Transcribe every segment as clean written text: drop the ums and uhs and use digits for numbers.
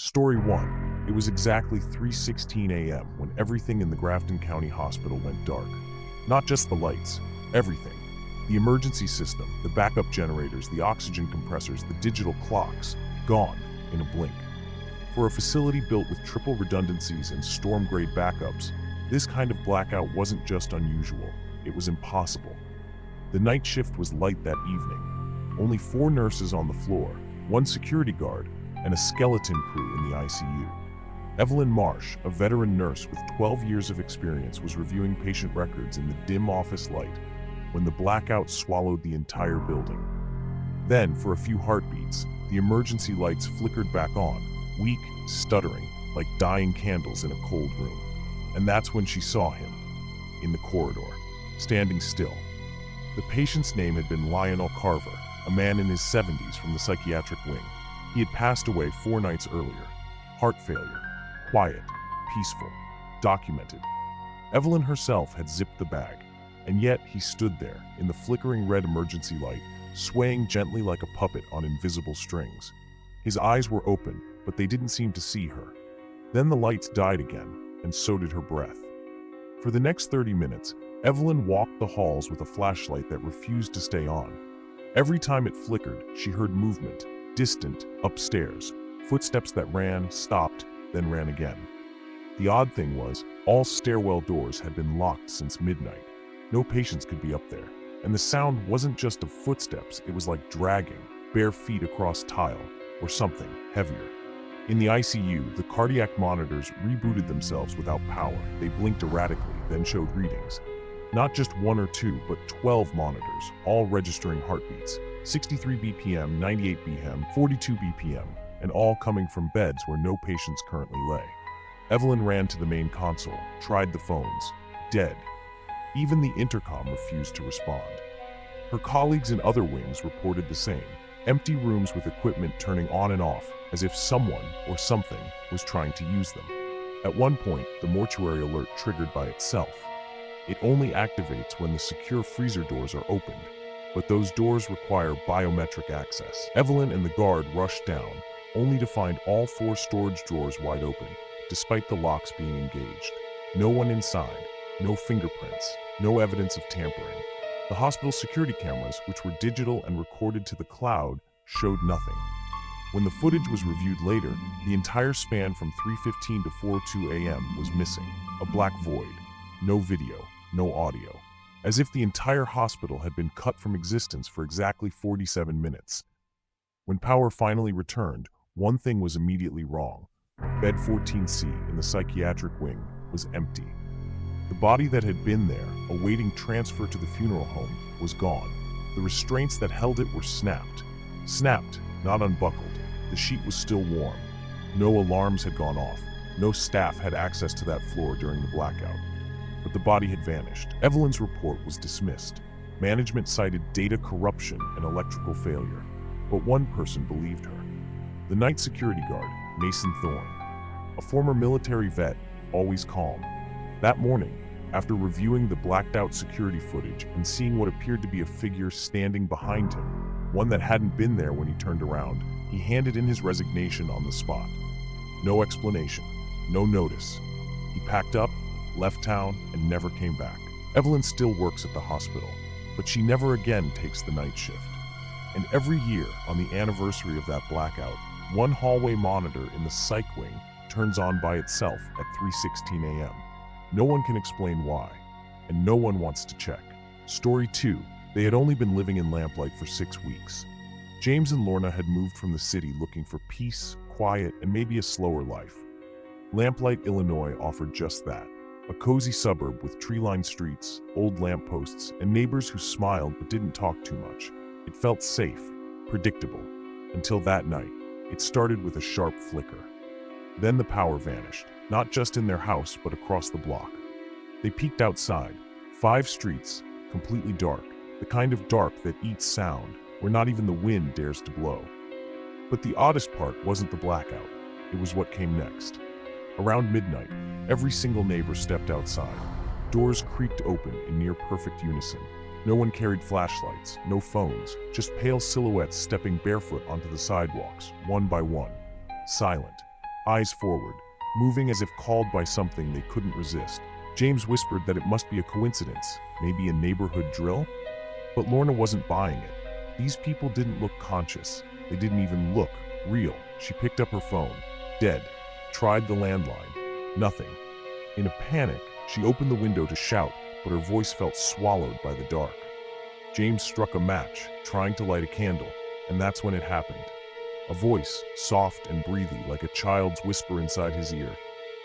Story 1. It was exactly 3:16 a.m. when everything in the Grafton County Hospital went dark. Not just the lights, everything. The emergency system, the backup generators, the oxygen compressors, the digital clocks, gone in a blink. For a facility built with triple redundancies and storm-grade backups, this kind of blackout wasn't just unusual, it was impossible. The night shift was light that evening. Only 4 nurses on the floor, 1 security guard, and a skeleton crew in the ICU. Evelyn Marsh, a veteran nurse with 12 years of experience, was reviewing patient records in the dim office light when the blackout swallowed the entire building. Then, for a few heartbeats, the emergency lights flickered back on, weak, stuttering, like dying candles in a cold room. And that's when she saw him, in the corridor, standing still. The patient's name had been Lionel Carver, a man in his 70s from the psychiatric wing. He had passed away 4 nights earlier. Heart failure. Quiet. Peaceful. Documented. Evelyn herself had zipped the bag, and yet he stood there, in the flickering red emergency light, swaying gently like a puppet on invisible strings. His eyes were open, but they didn't seem to see her. Then the lights died again, and so did her breath. For the next 30 minutes, Evelyn walked the halls with a flashlight that refused to stay on. Every time it flickered, she heard movement, distant, upstairs, footsteps that ran, stopped, then ran again. The odd thing was, all stairwell doors had been locked since midnight. No patients could be up there, and the sound wasn't just of footsteps, it was like dragging, bare feet across tile, or something heavier. In the ICU, the cardiac monitors rebooted themselves without power. They blinked erratically, then showed readings. Not just 1 or 2, but 12 monitors, all registering heartbeats. 63 BPM, 98 BPM, 42 BPM, and all coming from beds where no patients currently lay. Evelyn ran to the main console, tried the phones. Dead. Even the intercom refused to respond. Her colleagues in other wings reported the same. Empty rooms with equipment turning on and off, as if someone or something was trying to use them. At one point, the mortuary alert triggered by itself. It only activates when the secure freezer doors are opened, but those doors require biometric access. Evelyn and the guard rushed down, only to find all 4 storage drawers wide open, despite the locks being engaged. No one inside, no fingerprints, no evidence of tampering. The hospital security cameras, which were digital and recorded to the cloud, showed nothing. When the footage was reviewed later, the entire span from 3:15 to 4:02 a.m. was missing, a black void. No video, no audio. As if the entire hospital had been cut from existence for exactly 47 minutes. When power finally returned, one thing was immediately wrong. Bed 14C in the psychiatric wing was empty. The body that had been there, awaiting transfer to the funeral home, was gone. The restraints that held it were snapped. Snapped, not unbuckled. The sheet was still warm. No alarms had gone off. No staff had access to that floor during the blackout. But the body had vanished. Evelyn's report was dismissed. Management cited data corruption and electrical failure. But one person believed her. The night security guard, Mason Thorne. A former military vet, always calm. That morning, after reviewing the blacked-out security footage and seeing what appeared to be a figure standing behind him, one that hadn't been there when he turned around, he handed in his resignation on the spot. No explanation, no notice. He packed up, left town, and never came back. Evelyn still works at the hospital, but she never again takes the night shift. And every year, on the anniversary of that blackout, one hallway monitor in the psych wing turns on by itself at 3:16 a.m. No one can explain why, and no one wants to check. Story 2. They had only been living in Lamplight for 6 weeks. James and Lorna had moved from the city looking for peace, quiet, and maybe a slower life. Lamplight, Illinois offered just that. A cozy suburb with tree-lined streets, old lampposts, and neighbors who smiled but didn't talk too much. It felt safe, predictable, until that night. It started with a sharp flicker. Then the power vanished, not just in their house, but across the block. They peeked outside. 5 streets, completely dark, the kind of dark that eats sound, where not even the wind dares to blow. But the oddest part wasn't the blackout. It was what came next. Around midnight, every single neighbor stepped outside. Doors creaked open in near-perfect unison. No one carried flashlights, no phones, just pale silhouettes stepping barefoot onto the sidewalks, one by one. Silent. eyes forward, moving as if called by something they couldn't resist. James whispered that it must be a coincidence, maybe a neighborhood drill. But Lorna wasn't buying it. These people didn't look conscious. They didn't even look real. She picked up her phone. Dead. Tried the landline. Nothing. In a panic, she opened the window to shout, but her voice felt swallowed by the dark. James struck a match, trying to light a candle, and that's when it happened. A voice, soft and breathy, like a child's whisper inside his ear.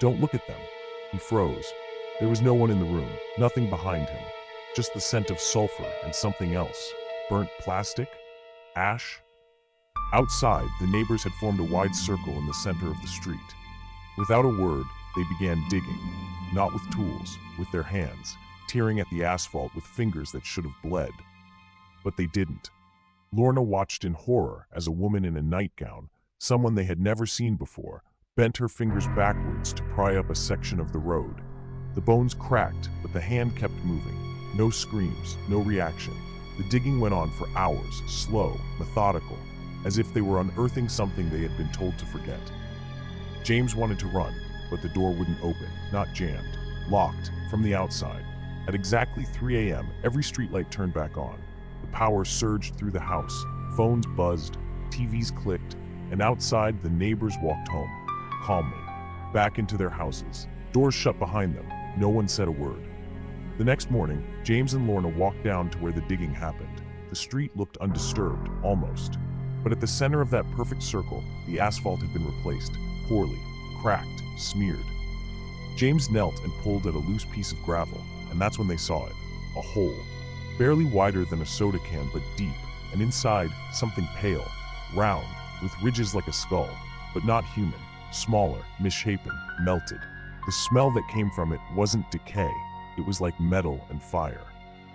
"Don't look at them." He froze. There was no one in the room, nothing behind him. Just the scent of sulfur and something else. Burnt plastic? Ash? Outside, the neighbors had formed a wide circle in the center of the street. Without a word, they began digging, not with tools, with their hands, tearing at the asphalt with fingers that should have bled. But they didn't. Lorna watched in horror as a woman in a nightgown, someone they had never seen before, bent her fingers backwards to pry up a section of the road. The bones cracked, but the hand kept moving. No screams, no reaction. The digging went on for hours, slow, methodical, as if they were unearthing something they had been told to forget. James wanted to run, but the door wouldn't open, not jammed, locked from the outside. At exactly 3 a.m., every streetlight turned back on. The power surged through the house, phones buzzed, TVs clicked, and outside the neighbors walked home, calmly, back into their houses. Doors shut behind them. No one said a word. The next morning, James and Lorna walked down to where the digging happened. The street looked undisturbed, almost. But at the center of that perfect circle, the asphalt had been replaced, poorly, cracked, smeared. James knelt and pulled at a loose piece of gravel, and that's when they saw it. A hole, barely wider than a soda can but deep, and inside, something pale, round, with ridges like a skull, but not human, smaller, misshapen, melted. The smell that came from it wasn't decay. It was like metal and fire.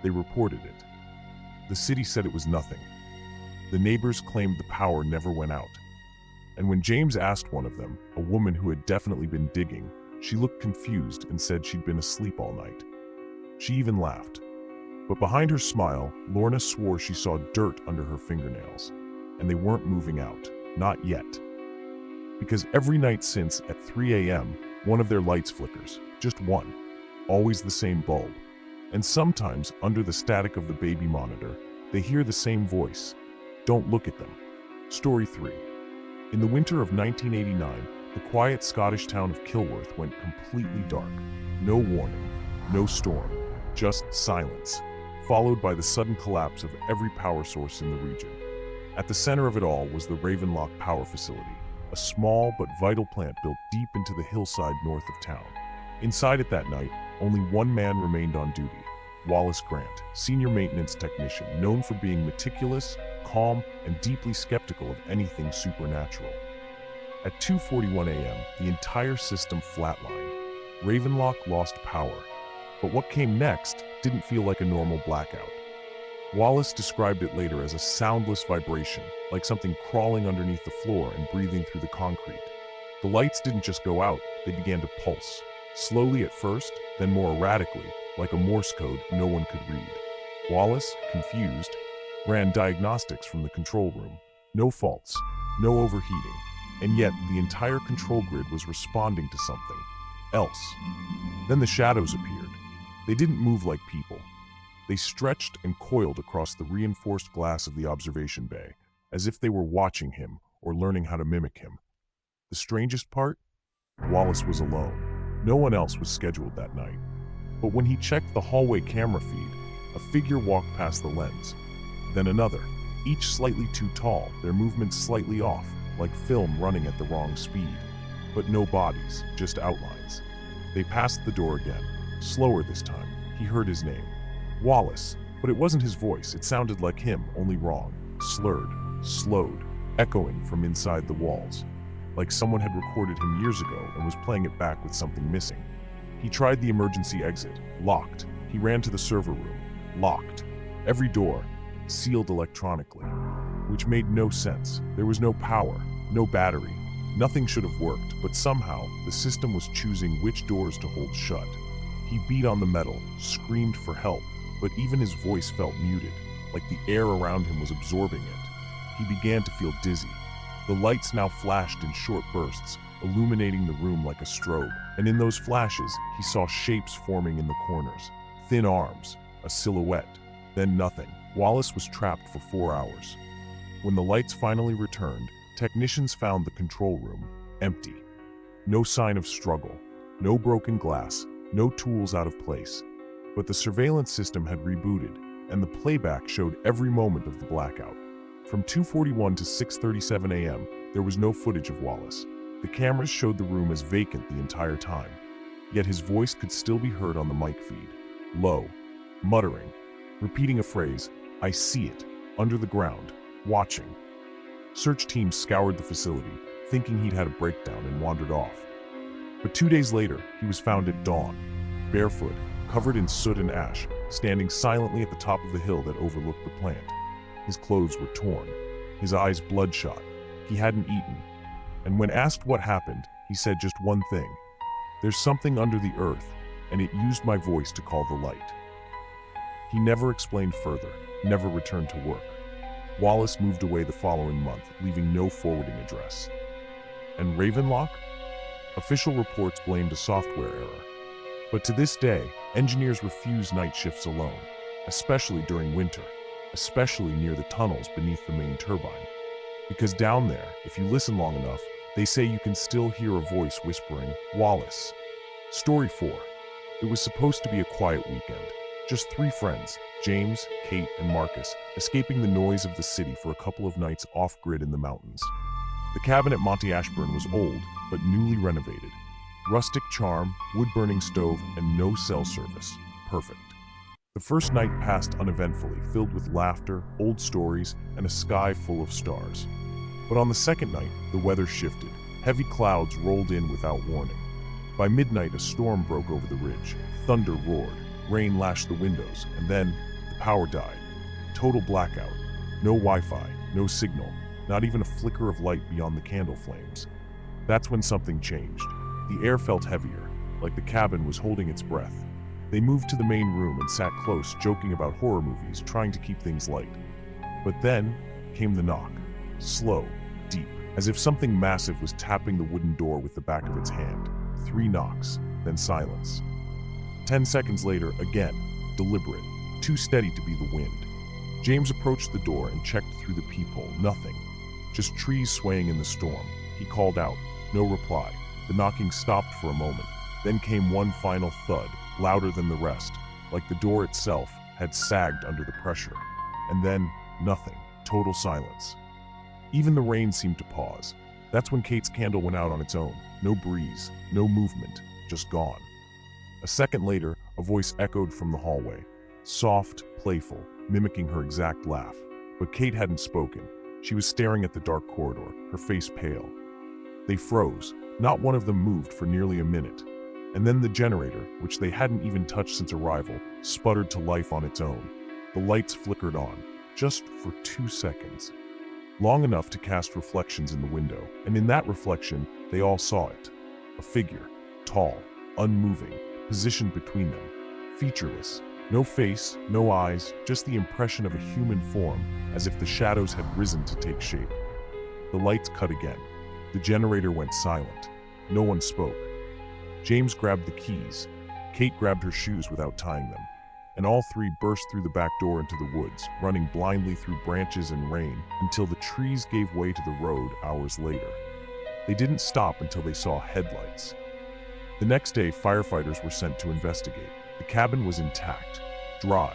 They reported it. The city said it was nothing. The neighbors claimed the power never went out. And when James asked one of them, a woman who had definitely been digging, she looked confused and said she'd been asleep all night. She even laughed. But behind her smile, Lorna swore she saw dirt under her fingernails. And they weren't moving out. Not yet. Because every night since, at 3 a.m., one of their lights flickers. Just one. Always the same bulb. And sometimes, under the static of the baby monitor, they hear the same voice. Don't look at them. Story 3. In the winter of 1989, the quiet Scottish town of Kilworth went completely dark. No warning, no storm, just silence, followed by the sudden collapse of every power source in the region. At the center of it all was the Ravenlock Power Facility, a small but vital plant built deep into the hillside north of town. Inside it that night, only one man remained on duty, Wallace Grant, senior maintenance technician, known for being meticulous, calm, and deeply skeptical of anything supernatural. At 2:41 a.m., the entire system flatlined. Ravenlock lost power. But what came next didn't feel like a normal blackout. Wallace described it later as a soundless vibration, like something crawling underneath the floor and breathing through the concrete. The lights didn't just go out, they began to pulse. Slowly at first, then more erratically, like a Morse code no one could read. Wallace, confused, ran diagnostics from the control room. No faults, no overheating, and yet the entire control grid was responding to something else. Then the shadows appeared. They didn't move like people. They stretched and coiled across the reinforced glass of the observation bay, as if they were watching him or learning how to mimic him. The strangest part? Wallace was alone. No one else was scheduled that night. But when he checked the hallway camera feed, a figure walked past the lens. Then another, each slightly too tall, their movements slightly off, like film running at the wrong speed. But no bodies, just outlines. They passed the door again, slower this time. He heard his name. Wallace, but it wasn't his voice. It sounded like him, only wrong. Slurred, slowed, echoing from inside the walls. Like someone had recorded him years ago and was playing it back with something missing. He tried the emergency exit, locked. He ran to the server room, locked. Every door, sealed electronically. Which made no sense. There was no power, no battery. Nothing should have worked, but somehow the system was choosing which doors to hold shut. He beat on the metal, screamed for help, but even his voice felt muted, like the air around him was absorbing it. He began to feel dizzy. The lights now flashed in short bursts, illuminating the room like a strobe. And in those flashes, he saw shapes forming in the corners. Thin arms, a silhouette, then nothing. Wallace was trapped for 4 hours. When the lights finally returned, technicians found the control room empty. No sign of struggle, no broken glass, no tools out of place. But the surveillance system had rebooted, and the playback showed every moment of the blackout. From 2:41 to 6:37 a.m., there was no footage of Wallace. The cameras showed the room as vacant the entire time. Yet his voice could still be heard on the mic feed, low, muttering, repeating a phrase, "I see it, under the ground, watching." Search teams scoured the facility, thinking he'd had a breakdown and wandered off. But 2 days later, he was found at dawn, barefoot, covered in soot and ash, standing silently at the top of the hill that overlooked the plant. His clothes were torn, his eyes bloodshot. He hadn't eaten. And when asked what happened, he said just one thing: "There's something under the earth, and it used my voice to call the light." He never explained further, never returned to work. Wallace moved away the following month, leaving no forwarding address. And Ravenlock? Official reports blamed a software error. But to this day, engineers refuse night shifts alone, especially during winter, especially near the tunnels beneath the main turbine. Because down there, if you listen long enough, they say you can still hear a voice whispering, "Wallace." Story 4. It was supposed to be a quiet weekend. Just 3 friends, James, Kate, and Marcus, escaping the noise of the city for a couple of nights off-grid in the mountains. The cabin at Monte Ashburn was old, but newly renovated. Rustic charm, wood-burning stove, and no cell service. Perfect. The first night passed uneventfully, filled with laughter, old stories, and a sky full of stars. But on the second night, the weather shifted. Heavy clouds rolled in without warning. By midnight, a storm broke over the ridge. Thunder roared. Rain lashed the windows, and then the power died. Total blackout. No Wi-Fi, no signal, not even a flicker of light beyond the candle flames. That's when something changed. The air felt heavier, like the cabin was holding its breath. They moved to the main room and sat close, joking about horror movies, trying to keep things light. But then came the knock. Slow, deep, as if something massive was tapping the wooden door with the back of its hand. 3 knocks, then silence. 10 seconds later, again, deliberate, too steady to be the wind. James approached the door and checked through the peephole. Nothing. Just trees swaying in the storm. He called out. No reply. The knocking stopped for a moment. Then came one final thud, louder than the rest, like the door itself had sagged under the pressure. And then, nothing. Total silence. Even the rain seemed to pause. That's when Kate's candle went out on its own. No breeze, no movement, just gone. A second later, a voice echoed from the hallway. Soft, playful, mimicking her exact laugh. But Kate hadn't spoken. She was staring at the dark corridor, her face pale. They froze. Not one of them moved for nearly a minute. And then the generator, which they hadn't even touched since arrival, sputtered to life on its own. The lights flickered on, just for 2 seconds. Long enough to cast reflections in the window, and in that reflection, they all saw it. A figure, tall, unmoving, positioned between them, featureless. No face, no eyes, just the impression of a human form, as if the shadows had risen to take shape. The lights cut again. The generator went silent. No one spoke. James grabbed the keys. Kate grabbed her shoes without tying them. And all 3 burst through the back door into the woods, running blindly through branches and rain until the trees gave way to the road hours later. They didn't stop until they saw headlights. The next day, firefighters were sent to investigate. The cabin was intact, dry,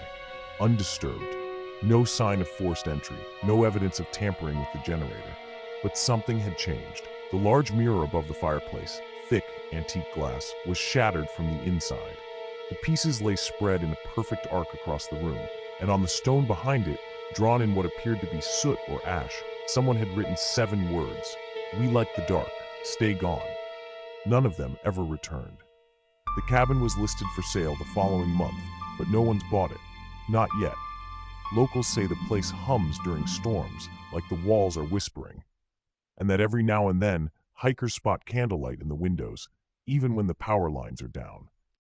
undisturbed. No sign of forced entry, no evidence of tampering with the generator. But something had changed. The large mirror above the fireplace, thick antique glass, was shattered from the inside. The pieces lay spread in a perfect arc across the room, and on the stone behind it, drawn in what appeared to be soot or ash, someone had written 7 words. "We like the dark. Stay gone." None of them ever returned. The cabin was listed for sale the following month, but no one's bought it. Not yet. Locals say the place hums during storms, like the walls are whispering. And that every now and then, hikers spot candlelight in the windows, even when the power lines are down.